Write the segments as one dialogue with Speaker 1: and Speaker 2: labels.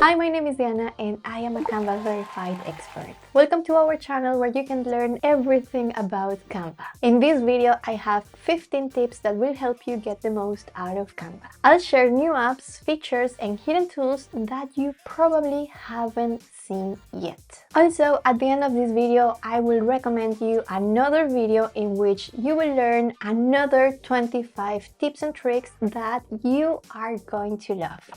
Speaker 1: Hi, my name is Diana and I am a Canva verified expert. Welcome to our channel where you can learn everything about Canva. In this video, I have 15 tips that will help you get the most out of Canva. I'll share new apps, features, and hidden tools that you probably haven't seen yet. Also, at the end of this video, I will recommend you another video in which you will learn another 25 tips and tricks that you are going to love.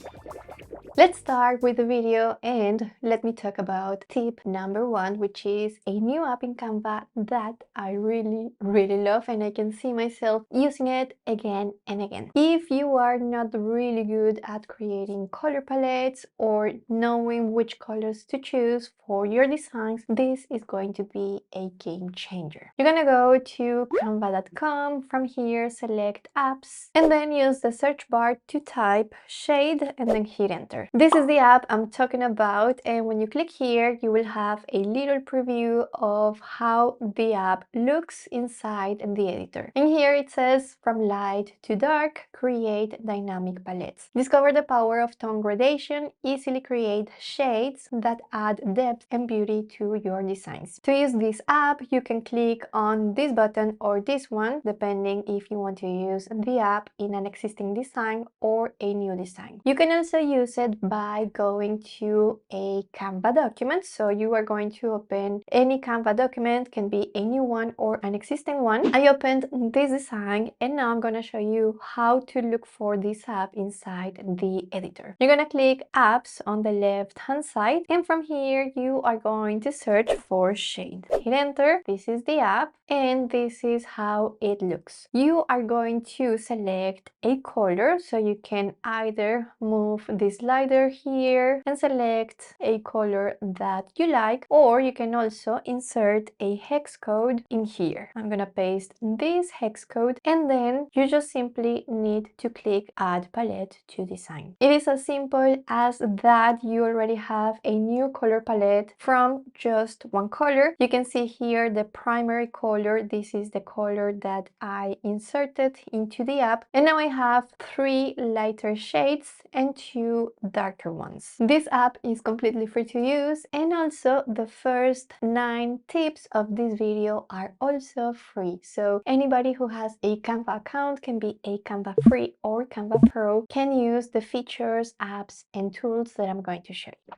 Speaker 1: Let's start with the video and let me talk about tip number 1, which is a new app in Canva that I really love and I can see myself using it again and again. If you are not really good at creating color palettes or knowing which colors to choose for your designs, this is going to be a game changer. You're gonna go to canva.com. From here, select apps and then use the search bar to type shade and then hit enter. This is the app I'm talking about, and when you click here, you will have a little preview of how the app looks inside the editor. And here it says, from light to dark, create dynamic palettes. Discover the power of tone gradation, easily create shades that add depth and beauty to your designs. To use this app, you can click on this button or this one, depending if you want to use the app in an existing design or a new design. You can also use it by going to a Canva document. So you are going to open any Canva document, can be a new one or an existing one. I opened this design and now I'm going to show you how to look for this app inside the editor. You're going to click apps on the left hand side, and from here you are going to search for shade. Hit enter. This is the app and this is how it looks. You are going to select a color, so you can either move this slider here and select a color that you like, or you can also insert a hex code in here. I'm gonna paste this hex code and then you just simply need to click add palette to design. It is as simple as that. You already have a new color palette from just one color. You can see here the primary color. This is the color that I inserted into the app, and now I have 3 lighter shades and 2 darker ones. This app is completely free to use, and also the first 9 tips of this video are also free. So anybody who has a Canva account, can be a Canva free or Canva Pro, can use the features, apps, and tools that I'm going to show you.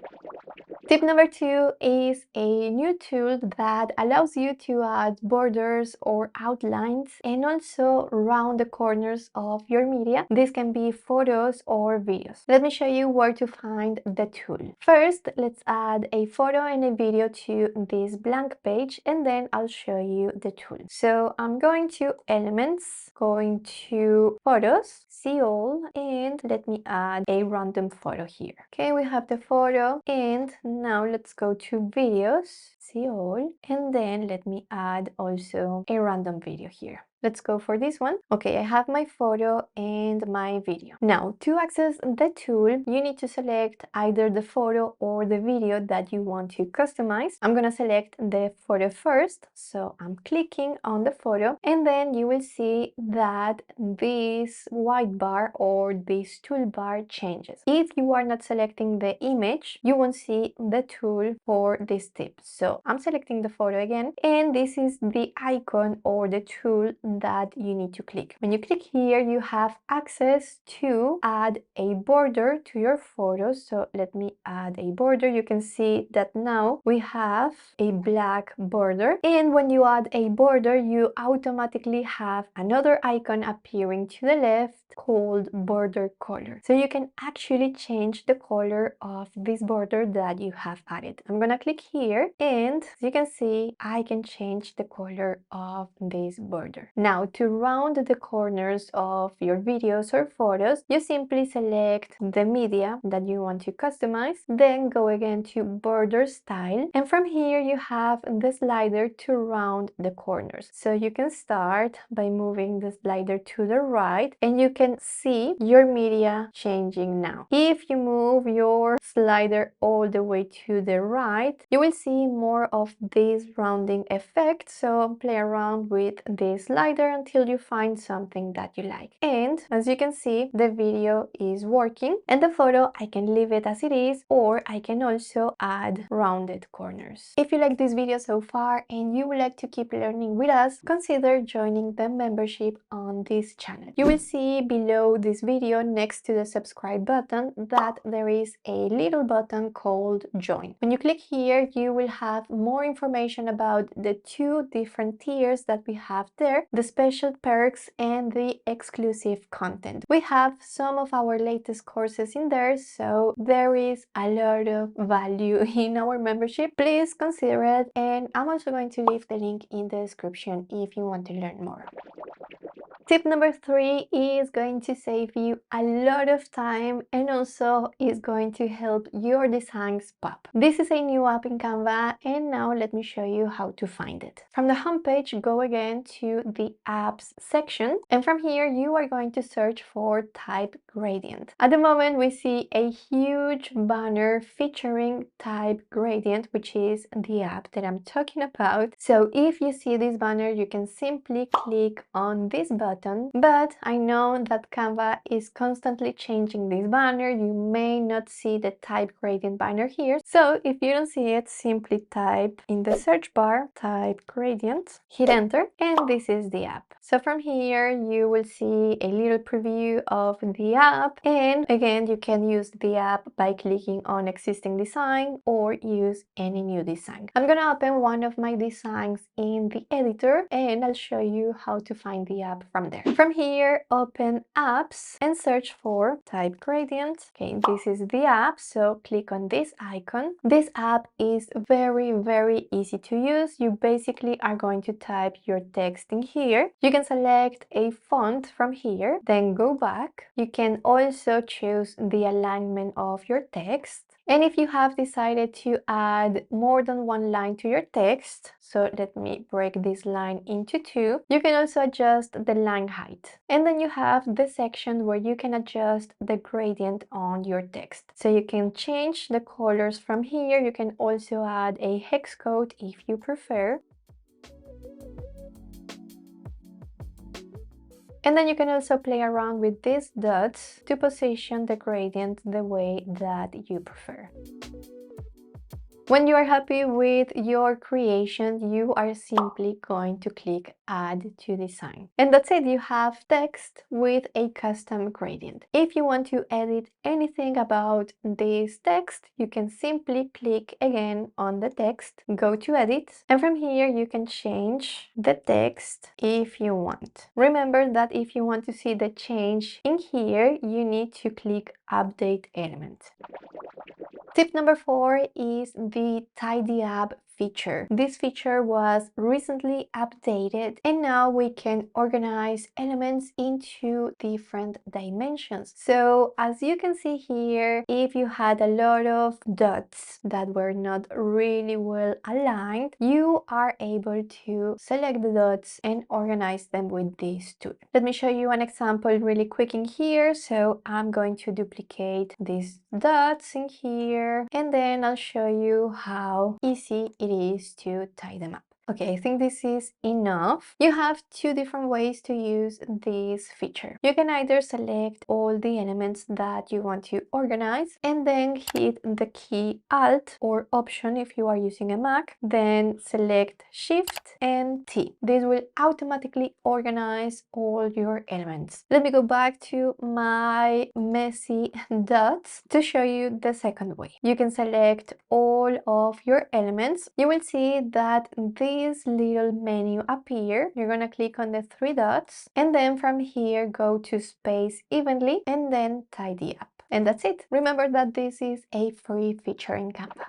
Speaker 1: Tip number 2 is a new tool that allows you to add borders or outlines and also round the corners of your media. This can be photos or videos. Let me show you where to find the tool. First, let's add a photo and a video to this blank page, and then I'll show you the tool. So I'm going to elements, going to photos, see all, and let me add a random photo here. Okay, we have the photo, and now let's go to videos, see all, and then let me add also a random video here. Let's go for this one. Okay, I have my photo and my video. Now, to access the tool, you need to select either the photo or the video that you want to customize. I'm gonna select the photo first, so I'm clicking on the photo, and then you will see that this white bar or this toolbar changes. If you are not selecting the image, you won't see the tool for this tip. So I'm selecting the photo again, and this is the icon or the tool that you need to click. When you click here, you have access to add a border to your photo. So let me add a border. You can see that now we have a black border, and when you add a border, you automatically have another icon appearing to the left called border color. So you can actually change the color of this border that you have added. I'm gonna click here, and as you can see, I can change the color of this border. Now, to round the corners of your videos or photos, you simply select the media that you want to customize, then go again to border style, and from here you have the slider to round the corners. So you can start by moving the slider to the right, and you can see your media changing now. If you move your slider all the way to the right, you will see more of this rounding effect. So play around with this slider right there until you find something that you like. And as you can see, the video is working, and the photo, I can leave it as it is, or I can also add rounded corners. If you like this video so far and you would like to keep learning with us, consider joining the membership on this channel. You will see below this video next to the subscribe button that there is a little button called join. When you click here, you will have more information about the two different tiers that we have there, the special perks and the exclusive content. We have some of our latest courses in there, so there is a lot of value in our membership. Please consider it, and I'm also going to leave the link in the description if you want to learn more. Tip number 3 is going to save you a lot of time and also is going to help your designs pop. This is a new app in Canva, and now let me show you how to find it. From the homepage, go again to the apps section, and from here you are going to search for Type Gradient. At the moment we see a huge banner featuring Type Gradient, which is the app that I'm talking about. So if you see this banner, you can simply click on this button, but I know that Canva is constantly changing this banner. You may not see the Type Gradient banner here, so if you don't see it, simply type in the search bar Type Gradient, hit enter, and this is the app. So from here you will see a little preview of the app, and again you can use the app by clicking on existing design or use any new design. I'm gonna open one of my designs in the editor and I'll show you how to find the app from there. From here, open apps and search for Type Gradient. Okay, this is the app, so click on this icon. This app is very easy to use. You basically are going to type your text in here. You can select a font from here, then go back. You can also choose the alignment of your text. And if you have decided to add more than one line to your text, so let me break this line into two, you can also adjust the line height. And then you have the section where you can adjust the gradient on your text. So you can change the colors from here. You can also add a hex code if you prefer. And then you can also play around with these dots to position the gradient the way that you prefer. When you are happy with your creation, you are simply going to click Add to Design. And that's it, you have text with a custom gradient. If you want to edit anything about this text, you can simply click again on the text, go to Edit, and from here you can change the text if you want. Remember that if you want to see the change in here, you need to click Update Element. Tip number 4 is the Tidy Up feature. This feature was recently updated and now we can organize elements into different dimensions. So as you can see here, if you had a lot of dots that were not really well aligned, you are able to select the dots and organize them with this tool. Let me show you an example really quick in here. So I'm going to duplicate these dots in here and then I'll show you how easy it is to tie them up. Okay, I think this is enough. You have two different ways to use this feature. You can either select all the elements that you want to organize and then hit the key Alt or Option if you are using a Mac, then select Shift and T. This will automatically organize all your elements. Let me go back to my messy dots to show you the second way. You can select all of your elements. You will see that this little menu appear. You're gonna click on the three dots and then from here go to Space Evenly and then Tidy Up. And that's it. Remember that this is a free feature in Canva.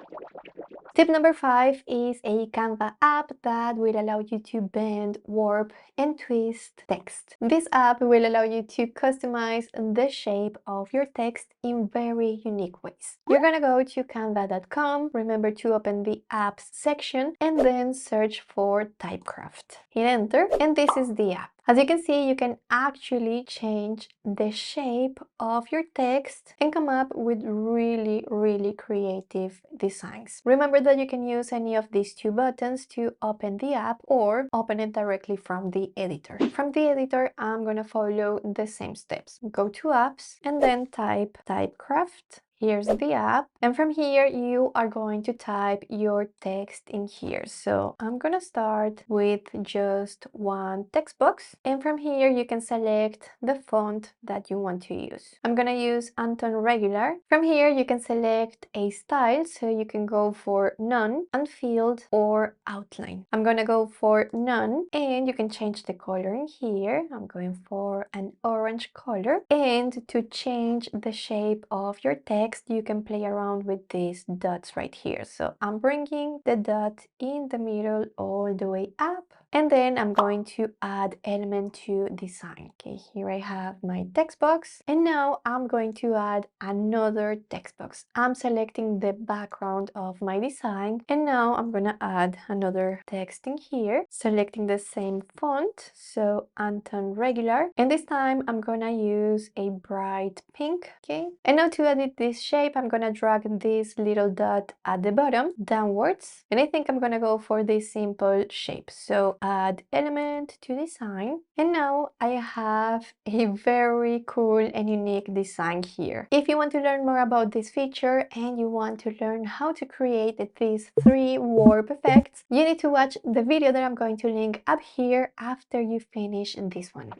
Speaker 1: Tip number 5 is a Canva app that will allow you to bend, warp, and twist text. This app will allow you to customize the shape of your text in very unique ways. You're gonna go to canva.com, remember to open the apps section, and then search for Typecraft. Hit enter, and this is the app. As you can see, you can actually change the shape of your text and come up with really creative designs. Remember that you can use any of these two buttons to open the app or open it directly from the editor. From the editor, I'm gonna follow the same steps. Go to apps and then type Typecraft. Here's the app, and from here you are going to type your text in here. So I'm gonna start with just one text box, and from here you can select the font that you want to use. I'm gonna use Anton Regular. From here you can select a style, so you can go for none, unfilled, or outline. I'm gonna go for none, and you can change the color in here. I'm going for an orange color, and to change the shape of your text you can play around with these dots right here. So I'm bringing the dot in the middle all the way up, and then I'm going to add element to design. Okay, here I have my text box, and now I'm going to add another text box. I'm selecting the background of my design, and now I'm gonna add another text in here, selecting the same font, so Anton Regular, and this time I'm gonna use a bright pink. Okay, and now to edit this shape, I'm gonna drag this little dot at the bottom downwards, and I think I'm gonna go for this simple shape. So add element to design, and now I have a very cool and unique design here. If you want to learn more about this feature and you want to learn how to create these 3 warp effects, you need to watch the video that I'm going to link up here after you finish this one.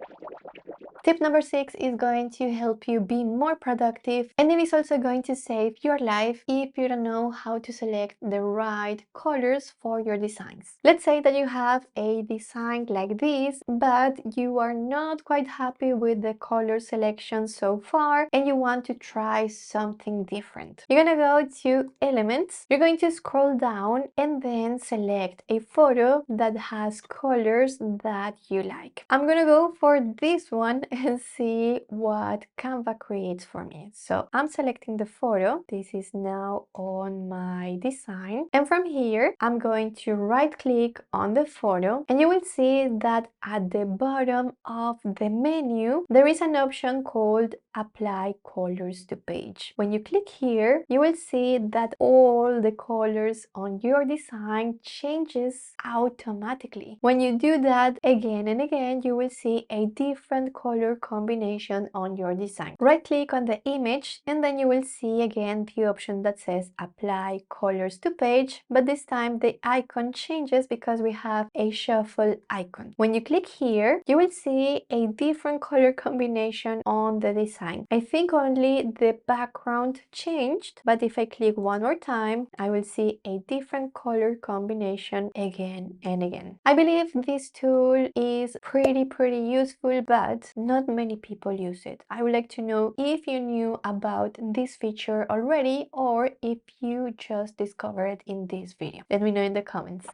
Speaker 1: Tip number 6 is going to help you be more productive, and it is also going to save your life if you don't know how to select the right colors for your designs. Let's say that you have a design like this, but you are not quite happy with the color selection so far and you want to try something different. You're gonna go to Elements, you're going to scroll down and then select a photo that has colors that you like. I'm gonna go for this one and see what Canva creates for me. So I'm selecting the photo. This is now on my design, and from here I'm going to right click on the photo, and you will see that at the bottom of the menu there is an option called Apply Colors to Page. When you click here, you will see that all the colors on your design changes automatically. When you do that again and again, you will see a different color combination on your design. Right click on the image, and then you will see again the option that says Apply Colors to Page, but this time the icon changes because we have a shuffle icon. When you click here, you will see a different color combination on the design. I think only the background changed, but if I click one more time, I will see a different color combination again and again. I believe this tool is pretty useful, but not many people use it. I would like to know if you knew about this feature already or if you just discovered it in this video. Let me know in the comments.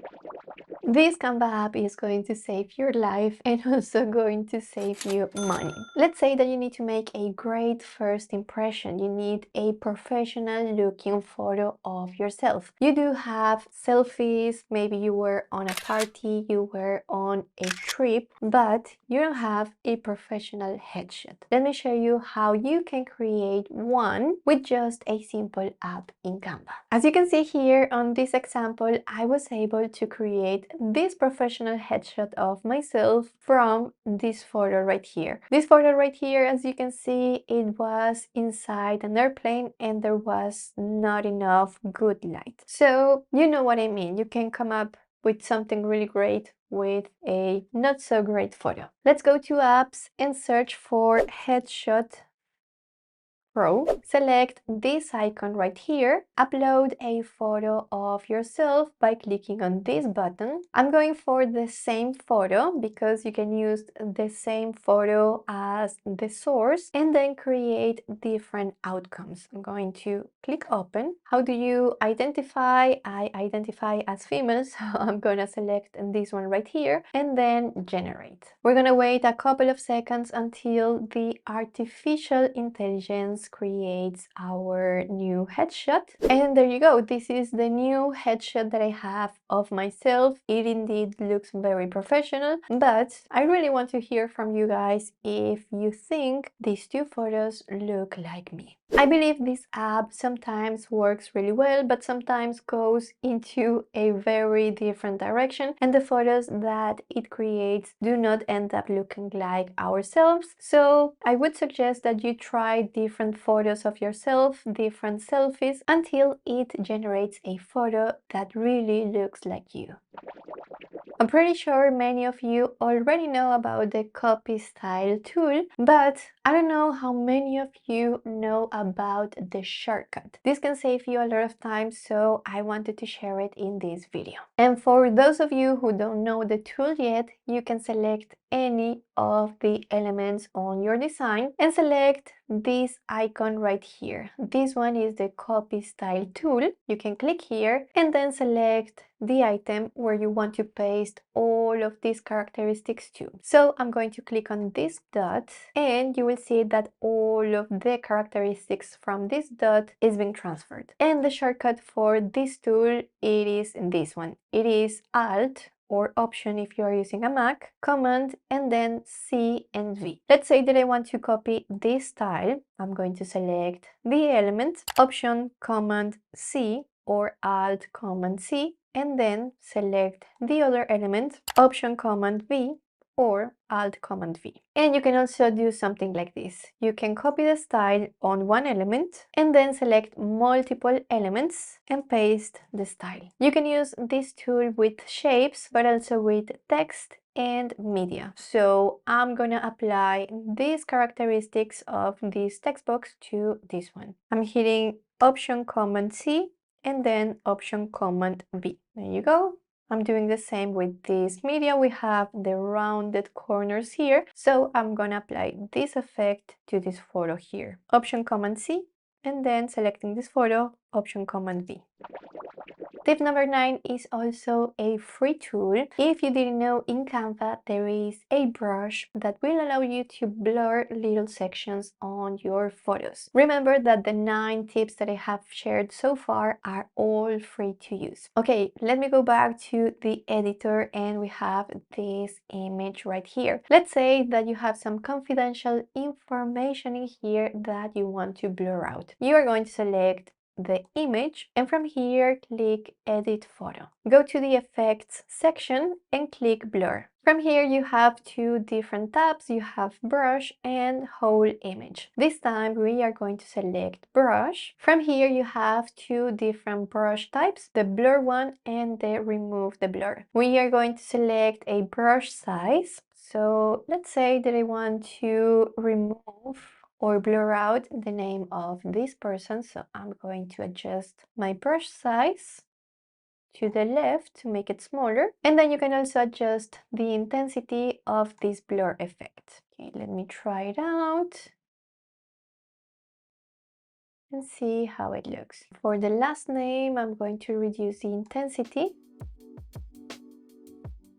Speaker 1: This Canva app is going to save your life and also going to save you money. Let's say that you need to make a great first impression. You need a professional looking photo of yourself. You do have selfies, maybe you were on a party, you were on a trip, but you don't have a professional headshot. Let me show you how you can create one with just a simple app in Canva. As you can see here on this example, I was able to create this professional headshot of myself from this photo right here. This photo right here, as you can see, it was inside an airplane and there was not enough good light. So you know what I mean. You can come up with something really great with a not so great photo. Let's go to apps and search for headshot Pro. Select this icon right here, upload a photo of yourself by clicking on this button. I'm going for the same photo because you can use the same photo as the source and then create different outcomes. I'm going to click open. How do you identify? I identify as female, so I'm gonna select this one right here and then generate. We're gonna wait a couple of seconds until the artificial intelligence this creates our new headshot. And there you go. This is the new headshot that I have of myself. It indeed looks very professional, but I really want to hear from you guys if you think these two photos look like me. I believe this app sometimes works really well, but sometimes goes into a very different direction, and the photos that it creates do not end up looking like ourselves. So I would suggest that you try different photos of yourself, different selfies, until it generates a photo that really looks like you. I'm pretty sure many of you already know about the copy style tool, but I don't know how many of you know about the shortcut. This can save you a lot of time, so I wanted to share it in this video. And for those of you who don't know the tool yet, you can select any of the elements on your design and select this icon right here. This one is the copy style tool. You can click here and then select the item where you want to paste all of these characteristics to. So I'm going to click on this dot, and you will see that all of the characteristics from this dot is being transferred. And the shortcut for this tool, it is this one. It is Alt or Option if you are using a Mac, Command, and then C and V. Let's say that I want to copy this style. I'm going to select the element, Option, Command, C, or Alt, Command, C, and then select the other element, Option, Command, V, or Alt Command V. And you can also do something like this. You can copy the style on one element and then select multiple elements and paste the style. You can use this tool with shapes, but also with text and media. So I'm gonna apply these characteristics of this text box to this one. I'm hitting Option Command C and then Option Command V. There you go. I'm doing the same with this media. We have the rounded corners here. So I'm gonna apply this effect to this photo here. Option Command C, and then selecting this photo, Option Command V. Tip number 9 is also a free tool. If you didn't know, in Canva there is a brush that will allow you to blur little sections on your photos. Remember that the 9 tips that I have shared so far are all free to use. Okay, let me go back to the editor and we have this image right here. Let's say that you have some confidential information in here that you want to blur out. You are going to select the image, and from here click Edit Photo. Go to the Effects section and click Blur. From here you have two different tabs. You have Brush and Whole Image. This time we are going to select Brush. From here you have two different brush types, the Blur one and the Remove the Blur. We are going to select a brush size. So let's say that I want to remove or blur out the name of this person. So I'm going to adjust my brush size to the left to make it smaller. And then you can also adjust the intensity of this blur effect. Okay, let me try it out and see how it looks. For the last name, I'm going to reduce the intensity.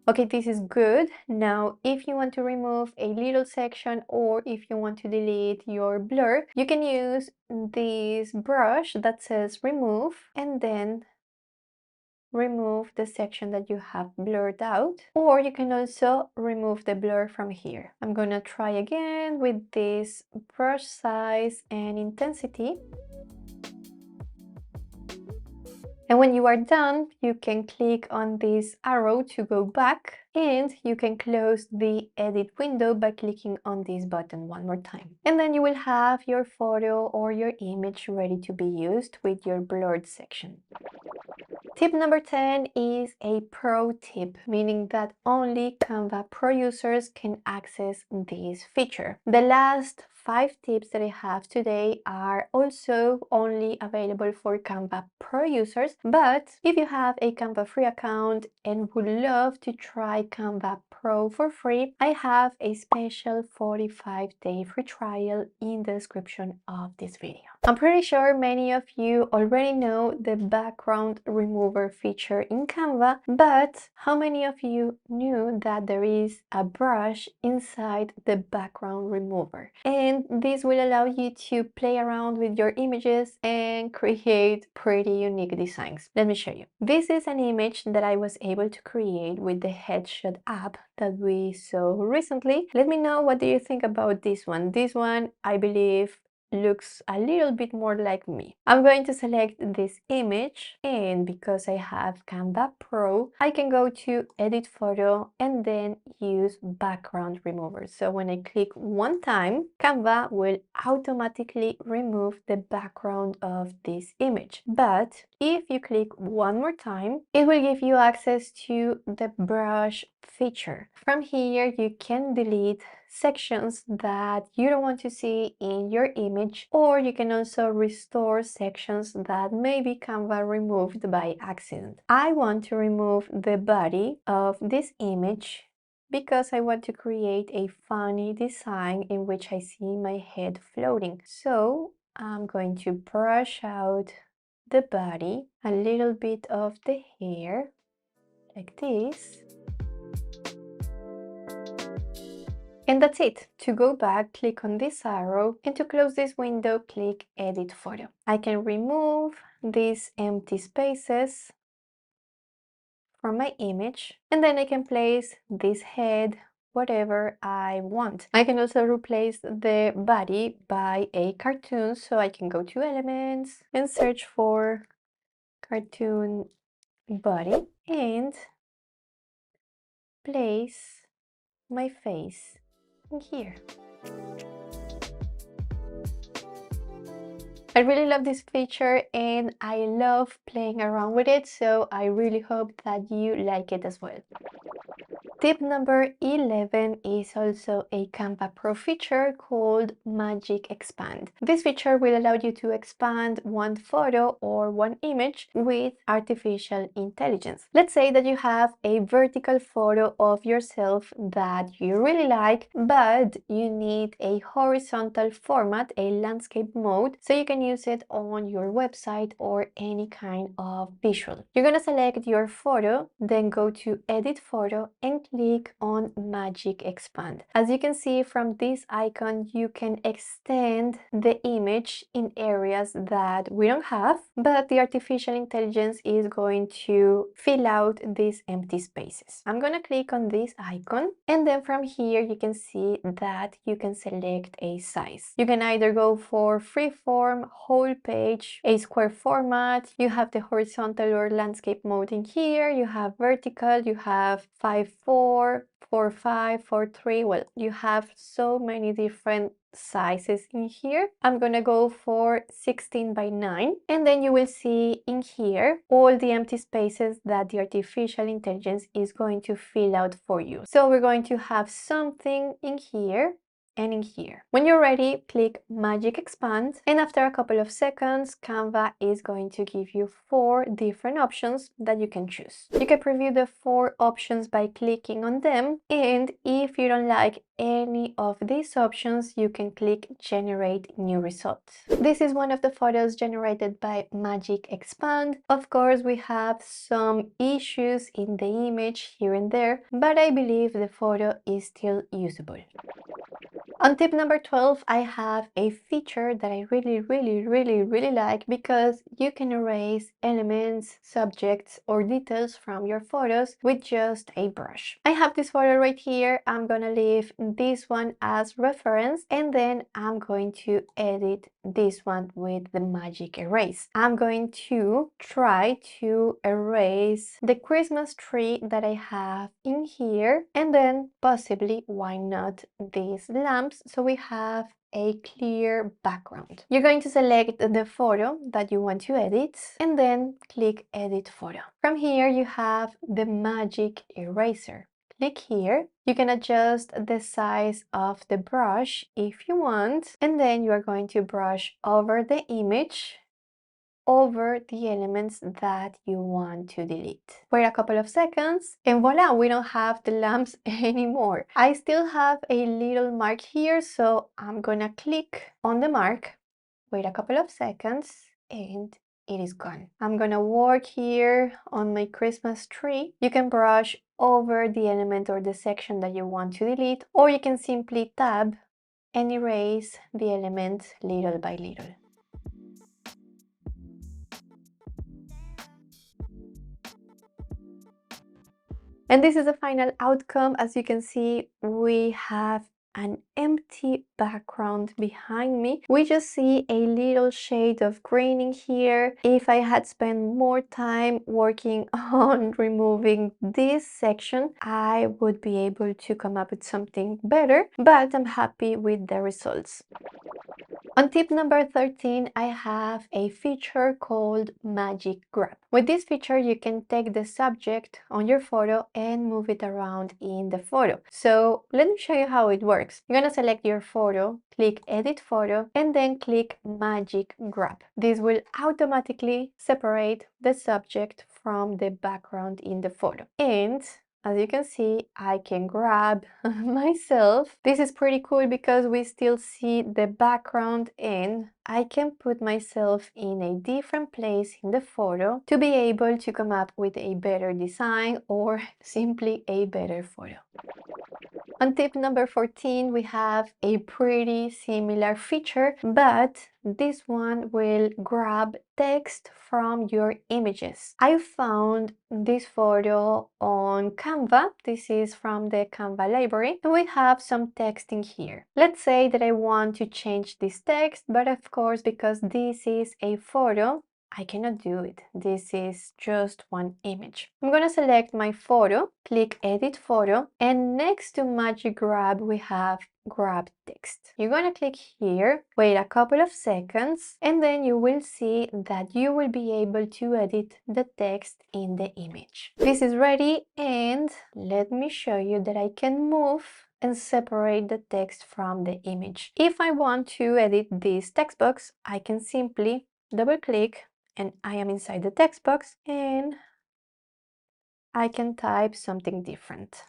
Speaker 1: Okay, this is good. Now, if you want to remove a little section or if you want to delete your blur, you can use this brush that says remove and then remove the section that you have blurred out, or you can also remove the blur from here. I'm gonna try again with this brush size and intensity. And when you are done, you can click on this arrow to go back, and you can close the edit window by clicking on this button one more time. And then you will have your photo or your image ready to be used with your blurred section. Tip number 10 is a pro tip, meaning that only Canva Pro users can access this feature. The last 5 tips that I have today are also only available for Canva Pro users, but if you have a Canva free account and would love to try Canva Pro for free, I have a special 45-day free trial in the description of this video. I'm pretty sure many of you already know the background remover feature in Canva, but how many of you knew that there is a brush inside the background remover? And and this will allow you to play around with your images and create pretty unique designs. Let me show you. This is an image that I was able to create with the headshot app that we saw recently. Let me know, what do you think about this one? This one, I believe, looks a little bit more like me. I'm going to select this image, and because I have Canva Pro, I can go to edit photo and then use background remover. So when I click one time, Canva will automatically remove the background of this image. But if you click one more time, it will give you access to the brush feature. From here, you can delete sections that you don't want to see in your image, or you can also restore sections that maybe Canva removed by accident. I want to remove the body of this image because I want to create a funny design in which I see my head floating. So I'm going to brush out the body, a little bit of the hair, like this. And that's it. To go back, click on this arrow, and to close this window, click Edit Photo. I can remove these empty spaces from my image, and then I can place this head whatever I want. I can also replace the body by a cartoon, so I can go to Elements and search for cartoon body and place my face in here. I really love this feature and I love playing around with it, so I really hope that you like it as well. Tip number 11 is also a Canva Pro feature called Magic Expand. This feature will allow you to expand one photo or one image with artificial intelligence. Let's say that you have a vertical photo of yourself that you really like, but you need a horizontal format, a landscape mode, so you can use it on your website or any kind of visual. You're gonna select your photo, then go to Edit Photo and click on Magic Expand. As you can see from this icon, you can extend the image in areas that we don't have, but the artificial intelligence is going to fill out these empty spaces. I'm gonna click on this icon, and then from here you can see that you can select a size. You can either go for freeform, whole page, a square format, you have the horizontal or landscape mode in here, you have vertical, you have 5:4, 4:5, 4:3. Well, you have so many different sizes in here. I'm gonna go for 16:9, and then you will see in here all the empty spaces that the artificial intelligence is going to fill out for you. So we're going to have something in here and in here. When you're ready, click Magic Expand, and after a couple of seconds, Canva is going to give you 4 different options that you can choose. You can preview the 4 options by clicking on them, and if you don't like any of these options, you can click Generate New Results. This is one of the photos generated by Magic Expand. Of course, we have some issues in the image here and there, but I believe the photo is still usable. On tip number 12, I have a feature that I really like, because you can erase elements, subjects, or details from your photos with just a brush. I have this photo right here. I'm gonna leave this one as reference, and then I'm going to edit this one with the magic erase. I'm going to try to erase the Christmas tree that I have in here, and then possibly, why not, these lamps, so we have a clear background. You're going to select the photo that you want to edit and then click Edit Photo. From here you have the magic eraser. Click here. You can adjust the size of the brush if you want, and then you are going to brush over the image, over the elements that you want to delete. Wait a couple of seconds and voila, we don't have the lamps anymore. I still have a little mark here, so I'm gonna click on the mark, wait a couple of seconds, and it is gone. I'm gonna work here on my Christmas tree. You can brush over the element or the section that you want to delete, or you can simply tab and erase the element little by little. And this is the final outcome. As you can see, we have an empty background behind me. We just see a little shade of graining here. If I had spent more time working on removing this section, I would be able to come up with something better, but I'm happy with the results. On tip number 13, I have a feature called Magic Grab. With this feature, you can take the subject on your photo and move it around in the photo. So let me show you how it works. You're gonna select your photo, click Edit Photo, and then click Magic Grab. This will automatically separate the subject from the background in the photo. And as you can see, I can grab myself. This is pretty cool because we still see the background and I can put myself in a different place in the photo to be able to come up with a better design or simply a better photo. On tip number 14, we have a pretty similar feature, but this one will grab text from your images. I found this photo on Canva. This is from the Canva library, and we have some text in here. Let's say that I want to change this text, but of course, because this is a photo, I cannot do it. This is just one image. I'm gonna select my photo, click Edit Photo, and next to Magic Grab, we have Grab Text. You're gonna click here, wait a couple of seconds, and then you will see that you will be able to edit the text in the image. This is ready, and let me show you that I can move and separate the text from the image. If I want to edit this text box, I can simply double click and I am inside the text box and I can type something different.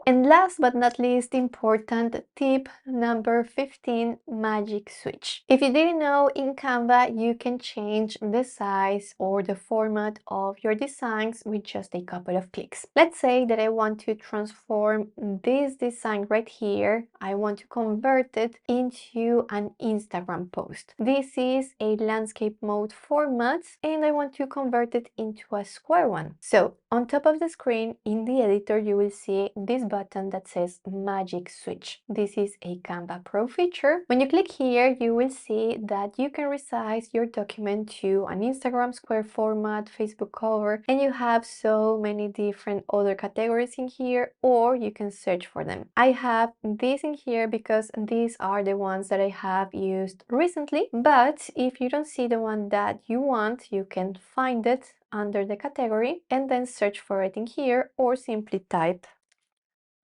Speaker 1: And last but not least, important tip number 15, Magic Switch. If you didn't know, in Canva you can change the size or the format of your designs with just a couple of clicks. Let's say that I want to transform this design right here. I want to convert it into an Instagram post. This is a landscape mode format and I want to convert it into a square one. So on top of the screen in the editor you will see this button that says Magic Switch. This is a Canva Pro feature. When you click here, you will see that you can resize your document to an Instagram square format, Facebook cover, and you have so many different other categories in here, or you can search for them. I have these in here because these are the ones that I have used recently, but if you don't see the one that you want, you can find it under the category and then search for it in here, or simply type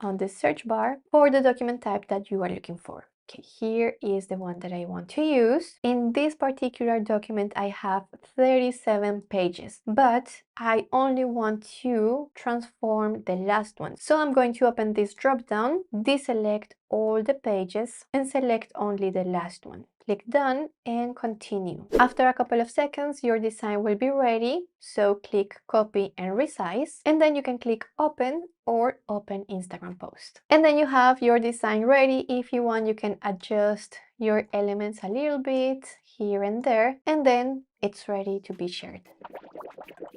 Speaker 1: on the search bar for the document type that you are looking for. Okay, here is the one that I want to use. In this particular document, I have 37 pages, but I only want to transform the last one. So I'm going to open this drop down, deselect all the pages and select only the last one. Click done and continue. After a couple of seconds, your design will be ready. So click copy and resize, and then you can click open or open Instagram post. And then you have your design ready. If you want, you can adjust your elements a little bit here and there, and then it's ready to be shared.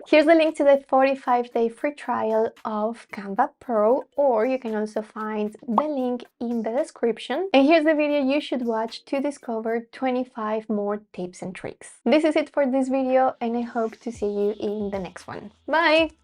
Speaker 1: Here's the link to the 45-day free trial of Canva Pro, or you can also find the link in the description. And here's the video you should watch to discover 25 more tips and tricks. This is it for this video, and I hope to see you in the next one. Bye!